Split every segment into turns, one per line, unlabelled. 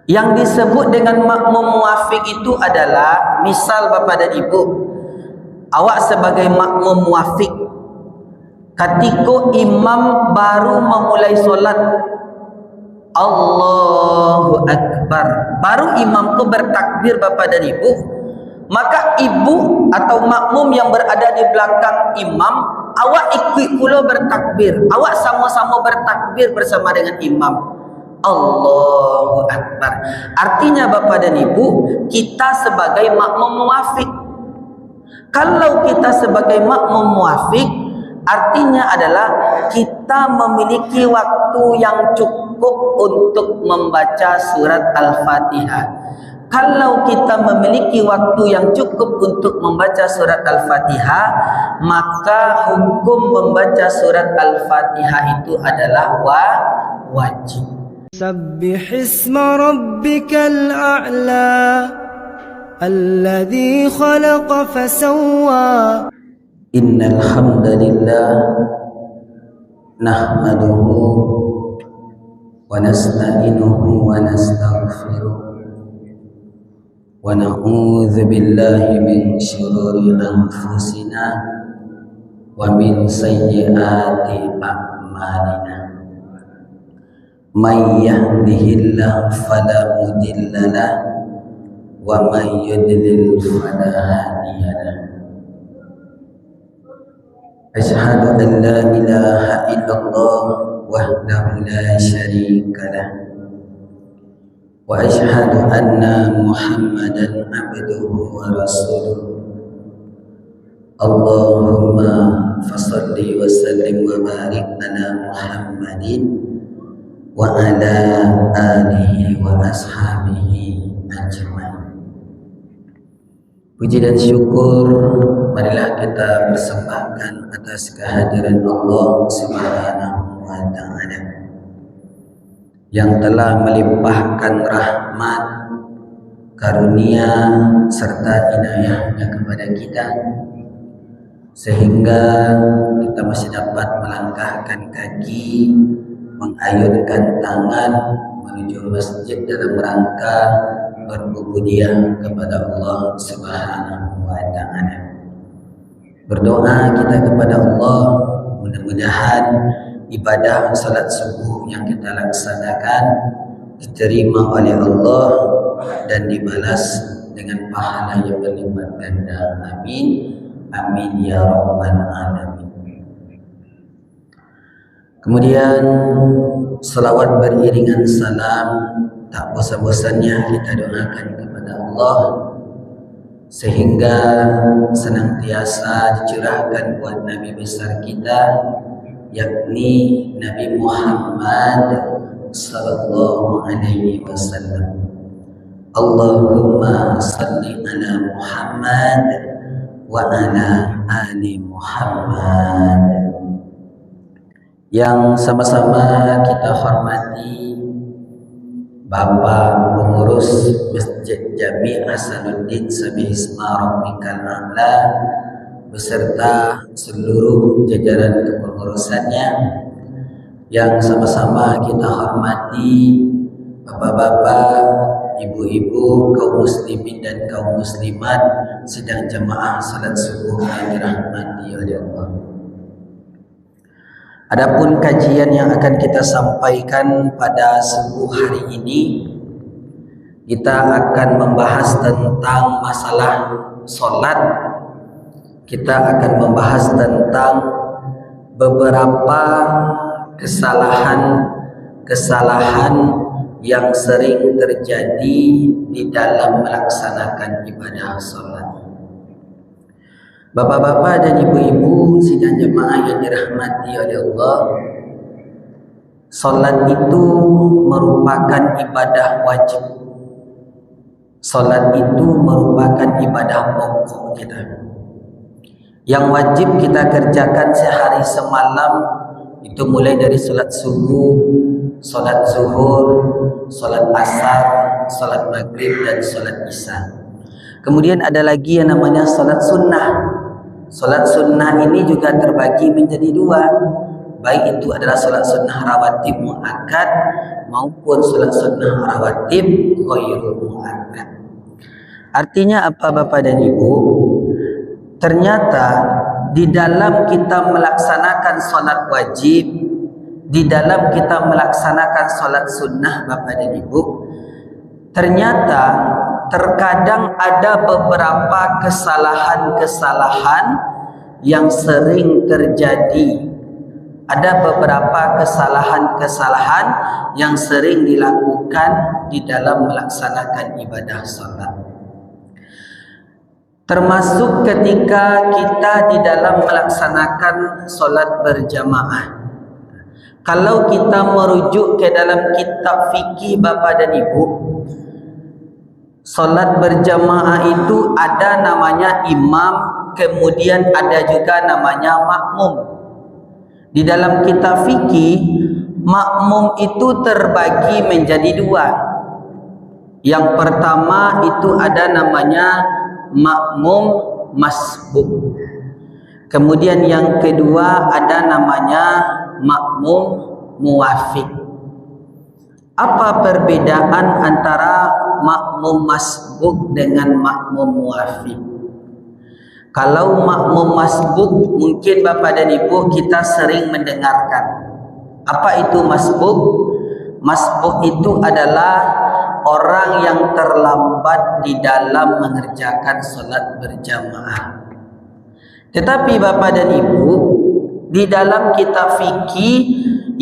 Yang disebut dengan makmum muafiq itu adalah, misal Bapak dan Ibu, awak sebagai makmum muafiq, ketika imam baru memulai solat, Allahu Akbar, baru imam itu bertakbir Bapak dan Ibu, maka ibu atau makmum yang berada di belakang imam, awak ikut pula bertakbir, awak sama-sama bertakbir bersama dengan imam, Allahu Akbar. Artinya Bapak dan Ibu, kita sebagai makmum muafiq. Kalau kita sebagai makmum muafiq, artinya adalah kita memiliki waktu yang cukup untuk membaca surat Al-Fatihah. Kalau kita memiliki waktu yang cukup untuk membaca surat Al-Fatihah, maka hukum membaca surat Al-Fatihah itu adalah wajib.
سبح اسم ربك الأعلى الذي خلق فسوى
إن الحمد لله نحمده ونستعينه ونستغفره ونعوذ بالله من شرور أنفسنا ومن سيئات أعمالنا من يهده الله فلا مضل له ومن يضلل فلا هادي له أشهد أن لا إله إلا الله وحده لا شريك له وأشهد أن محمدا عبده ورسوله اللهم فصل وسلم وبارك على محمد وعلى آله وأصحابه أجمعين. Puji dan syukur marilah kita persembahkan atas kehadiran Allah Subhanahu wa Ta'ala yang telah melimpahkan rahmat, karunia serta inayahnya kepada kita, sehingga kita masih dapat melangkahkan kaki, mengayunkan tangan menuju masjid dalam rangka berubudiah kepada Allah Subhanahu wa Ta'ala. Berdoa kita kepada Allah, mudah-mudahan ibadah salat subuh yang kita laksanakan diterima oleh Allah dan dibalas dengan pahala yang berlipat ganda. Amin. Amin ya rabbal alamin. Kemudian selawat beriringan salam, tak bosan-bosannya kita doakan kepada Allah sehingga senantiasa dicurahkan buat Nabi besar kita, yakni Nabi Muhammad sallallahu alaihi wasallam. Allahumma salli ala Muhammad wa ala ali Muhammad. Yang sama-sama kita hormati Bapak Pengurus Masjid Jami' Hasanuddin Sabihisma Rabbikal A'la beserta seluruh jajaran kepengurusannya, yang sama-sama kita hormati bapak-bapak, ibu-ibu, kaum muslimin dan kaum muslimat sedang jemaah salat subuh yang dirahmati oleh Allah. Adapun kajian yang akan kita sampaikan pada subuh hari ini, kita akan membahas tentang masalah solat. Kita akan membahas tentang beberapa kesalahan yang sering terjadi di dalam melaksanakan ibadah solat. Bapak-bapak dan ibu-ibu sidang jemaah yang dirahmati oleh Allah, solat itu merupakan ibadah wajib. Solat itu merupakan ibadah pokok kita, yang wajib kita kerjakan sehari semalam. Itu mulai dari solat subuh, solat zuhur, solat asar, solat maghrib dan solat isya. Kemudian ada lagi yang namanya solat sunnah. Solat sunnah ini juga terbagi menjadi dua. baik itu adalah solat sunnah rawatib muakkad maupun solat sunnah rawatib ghairul muakkad. Artinya apa Bapak dan Ibu? Ternyata di dalam kita melaksanakan solat wajib, di dalam kita melaksanakan solat sunnah Bapak dan Ibu, ternyata terkadang ada beberapa kesalahan-kesalahan yang sering terjadi. Ada beberapa kesalahan-kesalahan yang sering dilakukan di dalam melaksanakan ibadah salat. Termasuk ketika kita di dalam melaksanakan solat berjamaah. Kalau kita merujuk ke dalam kitab fikih Bapak dan Ibu, solat berjamaah itu ada namanya imam, kemudian ada juga namanya makmum. Di dalam kitab fikih, makmum itu terbagi menjadi dua. Yang pertama itu ada namanya makmum masbuk. Kemudian yang kedua ada namanya makmum muwafiq. Apa perbedaan antara makmum masbuk dengan makmum muwafiq? Kalau makmum masbuk, mungkin Bapak dan Ibu kita sering mendengarkan. Apa itu masbuk? Masbuk itu adalah orang yang terlambat di dalam mengerjakan solat berjamaah. Tetapi Bapak dan Ibu, di dalam kitab fikih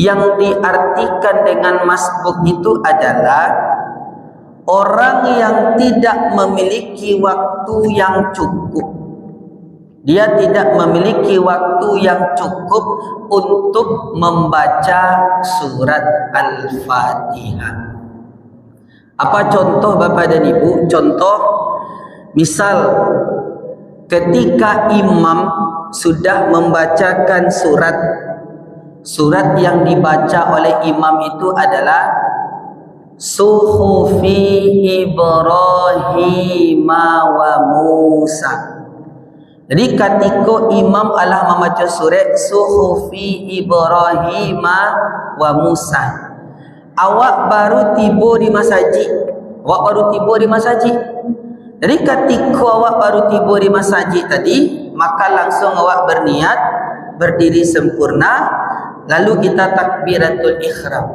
yang diartikan dengan masbuk itu adalah orang yang tidak memiliki waktu yang cukup. Dia tidak memiliki waktu yang cukup untuk membaca surat Al-Fatihah. Apa contoh Bapak dan Ibu? Contoh, misal ketika imam sudah membacakan surat yang dibaca oleh imam itu adalah Suhufi Ibrahim wa Musa. Jadi ketika imam Allah membaca surat Suhufi Ibrahim wa Musa, awak baru tiba di masjid. Jadi ketika awak baru tiba di masjid tadi, maka langsung awak berniat berdiri sempurna, lalu kita takbiratul ihram.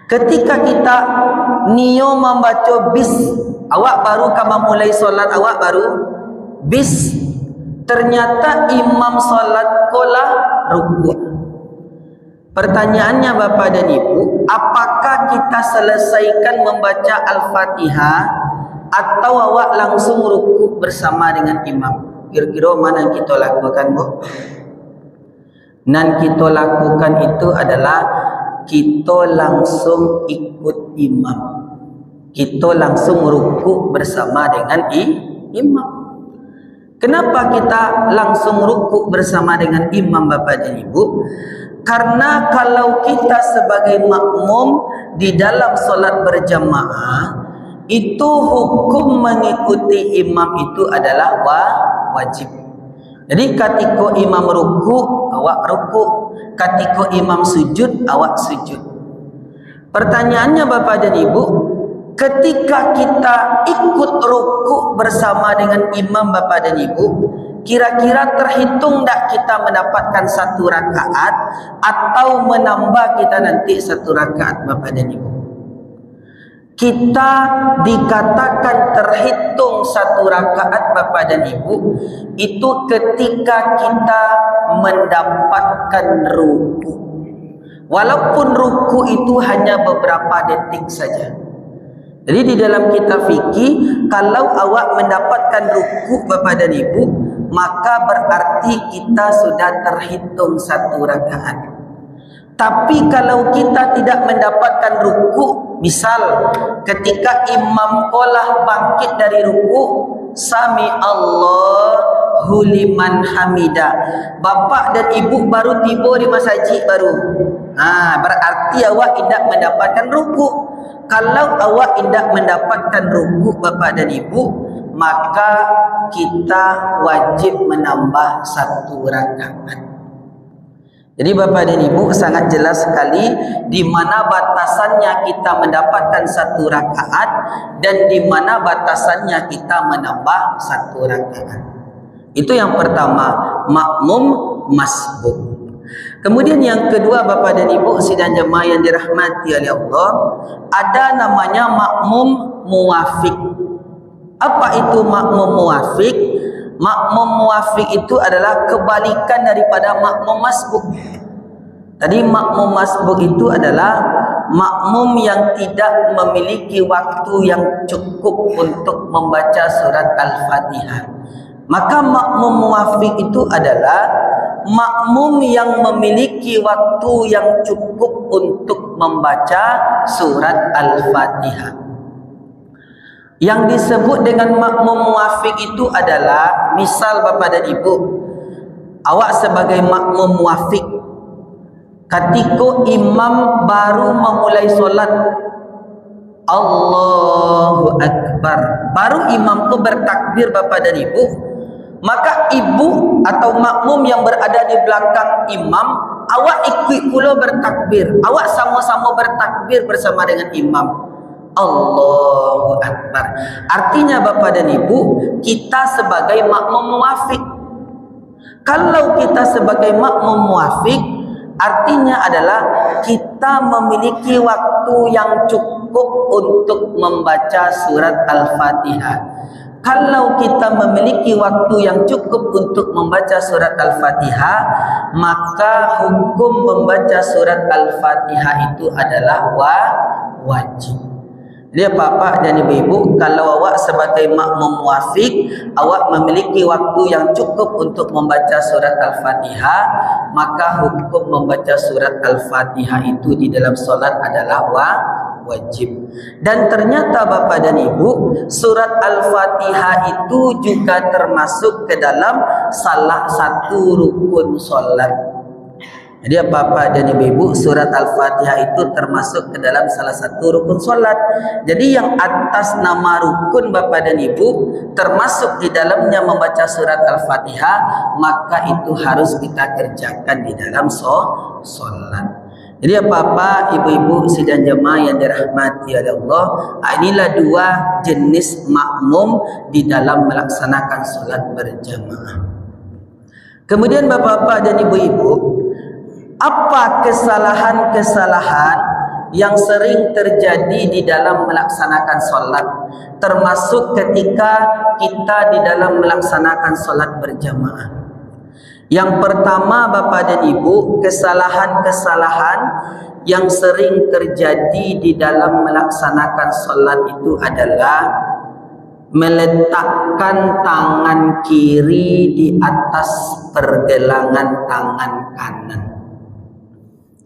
Ketika kita niat membaca bis, awak baru kamu mulai solat, awak baru bis. Ternyata imam solat kolah rukuk. Pertanyaannya Bapak dan Ibu, apakah kita selesaikan membaca Al-Fatihah atau awak langsung rukuk bersama dengan imam? Kira-kira mana yang kita lakukan, Bu? Yang kita lakukan itu adalah kita langsung ikut imam. Kita langsung rukuk bersama dengan imam. Kenapa kita langsung rukuk bersama dengan imam Bapak dan Ibu? Karena kalau kita sebagai makmum di dalam solat berjamaah, itu hukum mengikuti imam itu adalah wajib. Jadi ketika imam rukuk, awak rukuk. Ketika imam sujud, awak sujud. Pertanyaannya Bapak dan Ibu, ketika kita ikut rukuk bersama dengan imam Bapak dan Ibu, kira-kira terhitung tak kita mendapatkan satu rakaat atau menambah kita nanti satu rakaat Bapak dan Ibu? Kita dikatakan terhitung satu rakaat Bapak dan Ibu itu ketika kita mendapatkan rukuk. Walaupun rukuk itu hanya beberapa detik saja. Jadi di dalam kitab fikih, kalau awak mendapatkan rukuk Bapak dan Ibu, maka berarti kita sudah terhitung satu rakaat. Tapi kalau kita tidak mendapatkan rukuk, misal ketika imam qolah bangkit dari rukuk, Sami Allahu liman hamidah, Bapak dan Ibu baru tiba di masjid baru. Berarti awak tidak mendapatkan rukuk. Kalau awak tidak mendapatkan rukuk Bapak dan Ibu, maka kita wajib menambah satu rakaat. Jadi Bapak dan Ibu sangat jelas sekali di mana batasannya kita mendapatkan satu rakaat dan di mana batasannya kita menambah satu rakaat. Itu yang pertama, makmum masbuk. Kemudian yang kedua Bapak dan Ibu sidang jemaah yang dirahmati oleh Allah, ada namanya makmum muwafiq. Apa itu makmum muwafiq? Makmum muwafiq itu adalah kebalikan daripada makmum masbuk. Tadi makmum masbuk itu adalah makmum yang tidak memiliki waktu yang cukup untuk membaca surat Al-Fatihah. Maka makmum muwafiq itu adalah makmum yang memiliki waktu yang cukup untuk membaca surat Al-Fatihah. Yang disebut dengan makmum muwafiq itu adalah, misal Bapak dan Ibu, awak sebagai makmum muwafiq, ketika imam baru memulai solat, Allahu Akbar, baru imam tu bertakbir Bapak dan Ibu, maka ibu atau makmum yang berada di belakang imam, awak ikut pula bertakbir, awak sama-sama bertakbir bersama dengan imam. Allahu Akbar. Artinya Bapak dan Ibu, kita sebagai makmum muwafiq. Kalau kita sebagai makmum muwafiq, artinya adalah kita memiliki waktu yang cukup untuk membaca surat Al-Fatihah. Kalau kita memiliki waktu yang cukup untuk membaca surat Al-Fatihah, maka hukum membaca surat Al-Fatihah itu adalah wajib. Dia Bapak dan Ibu-ibu, kalau awak sebagai makmum muwafiq, awak memiliki waktu yang cukup untuk membaca surat Al-Fatihah, maka hukum membaca surat Al-Fatihah itu di dalam solat adalah wajib. Dan ternyata Bapak dan Ibu, surat Al-Fatihah itu juga termasuk ke dalam salah satu rukun solat. Jadi Bapak dan Ibu, surat Al-Fatihah itu termasuk ke dalam salah satu rukun solat. Jadi yang atas nama rukun Bapak dan Ibu termasuk di dalamnya membaca surat Al-Fatihah, maka itu harus kita kerjakan di dalam solat. Jadi Bapak, Ibu-ibu sidang jemaah yang dirahmati oleh Allah, inilah dua jenis makmum di dalam melaksanakan solat berjamaah. Kemudian Bapak-bapak dan Ibu-ibu, apa kesalahan-kesalahan yang sering terjadi di dalam melaksanakan solat, termasuk ketika kita di dalam melaksanakan solat berjamaah? Yang pertama Bapak dan Ibu, kesalahan-kesalahan yang sering terjadi di dalam melaksanakan solat itu adalah meletakkan tangan kiri di atas pergelangan tangan kanan.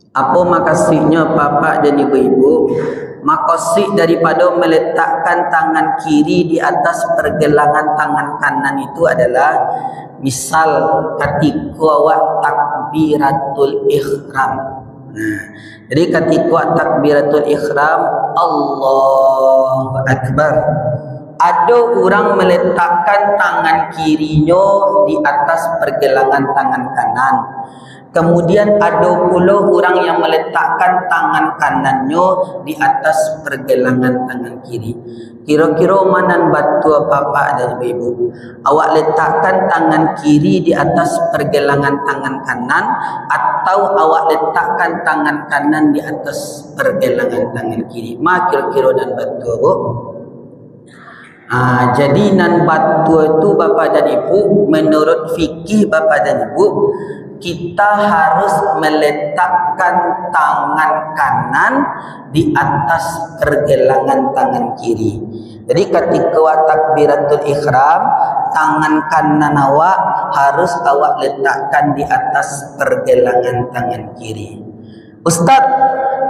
Apa maksudnya Bapak dan Ibu-ibu? Maksud daripada meletakkan tangan kiri di atas pergelangan tangan kanan itu adalah, misal ketika awak takbiratul ihram. Jadi ketika takbiratul ihram, Allahu Akbar, ada orang meletakkan tangan kirinya di atas pergelangan tangan kanan. Kemudian ada pula orang yang meletakkan tangan kanannya di atas pergelangan tangan kiri. Kira-kira mana batu Bapak dan Ibu? Awak letakkan tangan kiri di atas pergelangan tangan kanan, atau awak letakkan tangan kanan di atas pergelangan tangan kiri? Kira-kira dan batu apa? Jadi nan batu itu Bapak dan Ibu, menurut fikih Bapak dan Ibu, kita harus meletakkan tangan kanan di atas pergelangan tangan kiri. Jadi ketika takbiratul ihram, tangan kanan awak harus awak letakkan di atas pergelangan tangan kiri. Ustaz,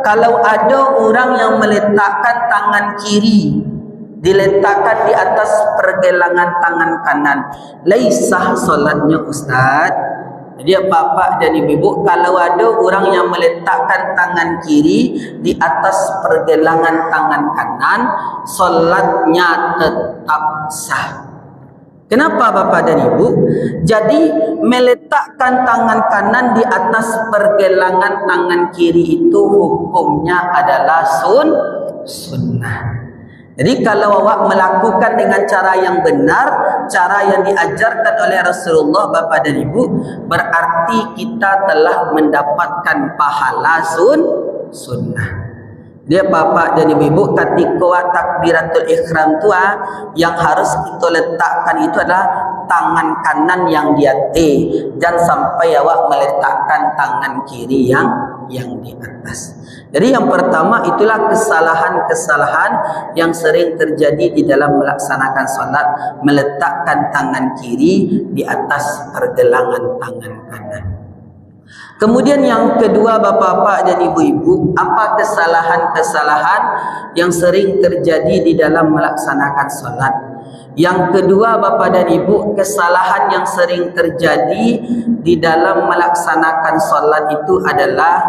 kalau ada orang yang meletakkan tangan kiri diletakkan di atas pergelangan tangan kanan, laisah solatnya Ustaz. Jadi Bapak dan Ibu, kalau ada orang yang meletakkan tangan kiri di atas pergelangan tangan kanan, solatnya tetap sah. Kenapa Bapak dan Ibu? Jadi meletakkan tangan kanan di atas pergelangan tangan kiri itu hukumnya adalah sunnah. Jadi kalau awak melakukan dengan cara yang benar, cara yang diajarkan oleh Rasulullah Bapak dan Ibu, berarti kita telah mendapatkan pahala sunnah. Dia Bapak dan Ibu, ketika takbiratul ihram tu yang harus kita letakkan itu adalah tangan kanan yang di atas, dan sampai awak meletakkan tangan kiri yang di atas. Jadi yang pertama itulah kesalahan-kesalahan yang sering terjadi di dalam melaksanakan solat, meletakkan tangan kiri di atas pergelangan tangan kanan. Kemudian yang kedua Bapak-bapak dan Ibu-ibu, apa kesalahan-kesalahan yang sering terjadi di dalam melaksanakan solat? Yang kedua Bapak dan Ibu, kesalahan yang sering terjadi di dalam melaksanakan solat itu adalah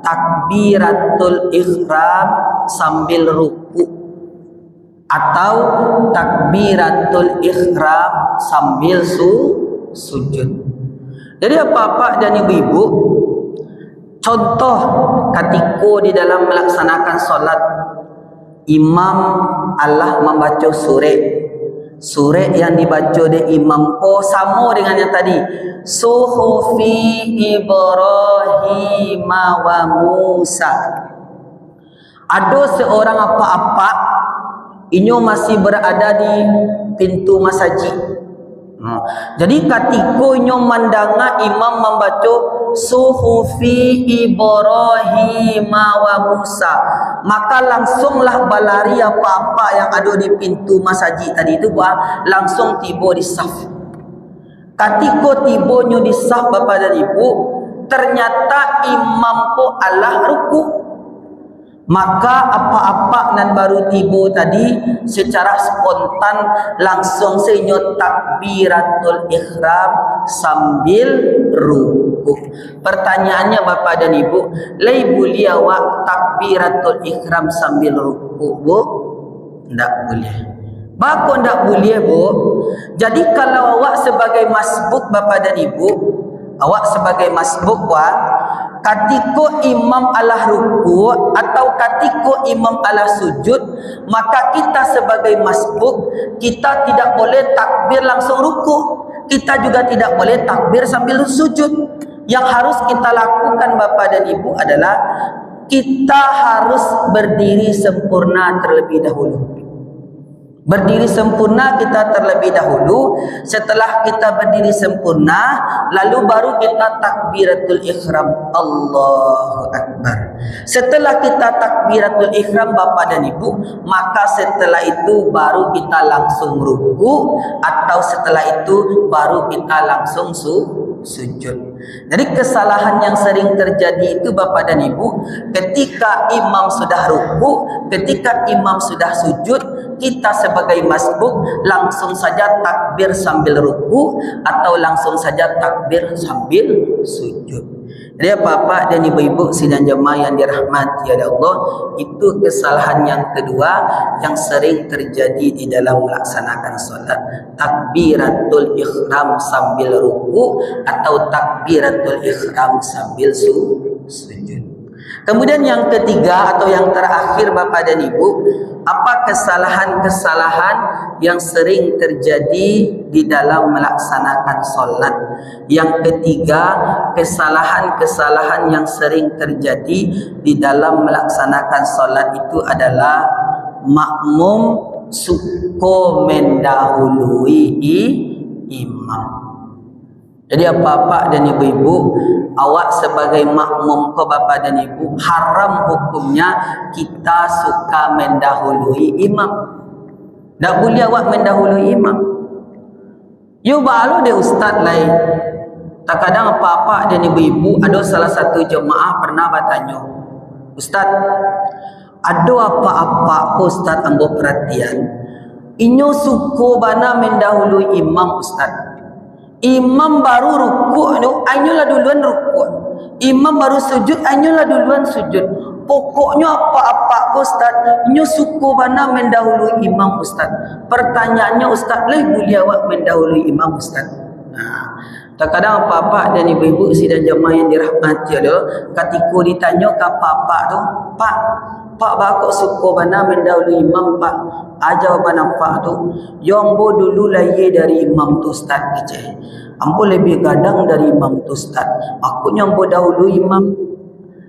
takbiratul ihram sambil ruku atau takbiratul ihram sambil sujud. Jadi Bapak dan Ibu-ibu, contoh ketika di dalam melaksanakan solat, imam Allah membaca surah yang dibaca di imam sama dengan yang tadi, suhufi Ibrahim wa Musa. Ada seorang apa-apa inyo masih berada di pintu masjid. Jadi ketika inyo mandanga imam membaca suhufi Ibrahim wa Musa, maka langsunglah balari apa-apa yang ada di pintu masjid tadi itu langsung tiba di saf. Ketika tibanya di saf Bapak dan Ibu, ternyata imam po Allah ruku. Maka apa-apa nan baru tiba tadi secara spontan langsung senyot takbiratul ihram sambil ruku. Pertanyaannya Bapak dan Ibu, lai boleh awak takbiratul ihram sambil ruku, Bu? Tidak boleh. Bako tidak boleh, Bu. Jadi kalau awak sebagai masbuk Bapak dan Ibu, awak sebagai masbuk ketika imam Allah ruku atau ketika imam Allah sujud, maka kita sebagai masbuk, kita tidak boleh takbir langsung ruku, kita juga tidak boleh takbir sambil sujud. Yang harus kita lakukan Bapak dan Ibu adalah kita harus berdiri sempurna terlebih dahulu. Berdiri sempurna kita terlebih dahulu. Setelah kita berdiri sempurna, lalu baru kita takbiratul ihram, Allahu Akbar. Setelah kita takbiratul ihram Bapak dan Ibu, maka setelah itu baru kita langsung ruku, atau setelah itu baru kita langsung sujud. Jadi kesalahan yang sering terjadi itu Bapak dan Ibu, ketika imam sudah ruku, ketika imam sudah sujud, kita sebagai masbuk langsung saja takbir sambil ruku atau langsung saja takbir sambil sujud. Jadi Bapak dan Ibu-ibu sidang jemaah yang dirahmati oleh Allah, itu kesalahan yang kedua yang sering terjadi di dalam melaksanakan solat, takbiratul ihram sambil ruku atau takbiratul ihram sambil sujud. Kemudian yang ketiga atau yang terakhir Bapak dan Ibu, apa kesalahan-kesalahan yang sering terjadi di dalam melaksanakan solat? Yang ketiga, kesalahan-kesalahan yang sering terjadi di dalam melaksanakan solat itu adalah makmum suka mendahului imam. Jadi Bapak dan Ibu-ibu, awak sebagai makmum ke Bapak dan Ibu, haram hukumnya kita suka mendahului imam. Tak boleh awak mendahului imam. You balu de ustaz lain. Tak kadang Bapak dan Ibu-ibu, ada salah satu jemaah pernah bertanya, Ustaz, ada apa-apa Ustaz ambil perhatian, inyo suka bana mendahului imam Ustaz. Imam baru ruku, anyolah duluan ruku. Imam baru sujud, anyolah duluan sujud. Pokoknya apa-apa Ustaz, nyo suku bana mendahului imam Ustaz. Pertanyaannya Ustaz, leh boleh awak mendahului imam Ustaz? Nah, terkadang apa-apa dan ibu-ibu sidang jemaah yang dirahmati Allah, ketika ditanya ke apa-apa tu, Pak bakok suku bana mendahului imam Pak. Jawaban apa tu? Yombo dulu lahir dari imam tu Ustaz kecil. Ambo lebih gadang dari imam tu Ustaz. Aku nyombo dahulu imam.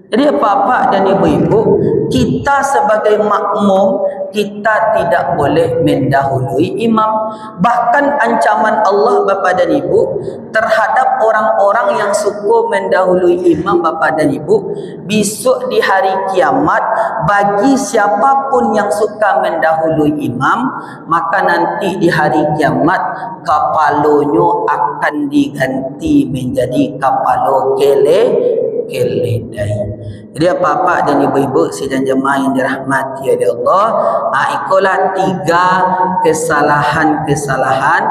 Jadi apa-apa dan ibu-ibu, kita sebagai makmum, kita tidak boleh mendahului imam. Bahkan ancaman Allah Bapa dan Ibu terhadap orang-orang yang suka mendahului imam Bapa dan Ibu, besok di hari kiamat, bagi siapapun yang suka mendahului imam, maka nanti di hari kiamat kepalanya akan diganti menjadi kepala keledai. Jadi apa-apa dan ibu-ibu sidang jemaah yang dirahmati oleh Allah, ikulah 3 kesalahan-kesalahan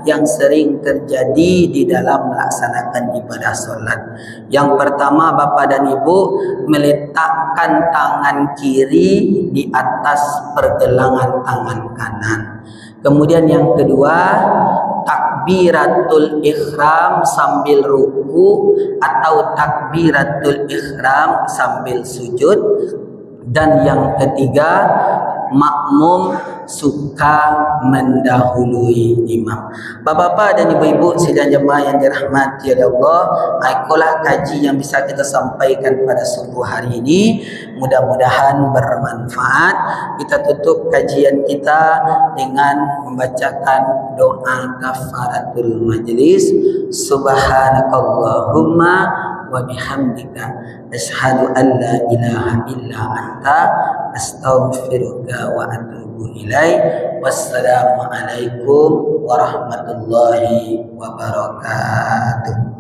yang sering terjadi di dalam melaksanakan ibadah solat. Yang pertama, Bapak dan Ibu meletakkan tangan kiri di atas pergelangan tangan kanan. Kemudian yang kedua, takbiratul ihram sambil ruku atau takbiratul ihram sambil sujud. Dan yang ketiga, makmum suka mendahului imam. Bapak-bapak dan ibu-ibu sidang jemaah yang dirahmati oleh Allah, ikulah kaji yang bisa kita sampaikan pada subuh hari ini. Mudah-mudahan bermanfaat. Kita tutup kajian kita dengan membacakan doa kafaratul majlis. Subhanakallahumma wa bihamdika asyhadu an la ilaha illa anta astaghfiruka wa atubu ilaik. Wassalamu alaikum warahmatullahi wabarakatuh.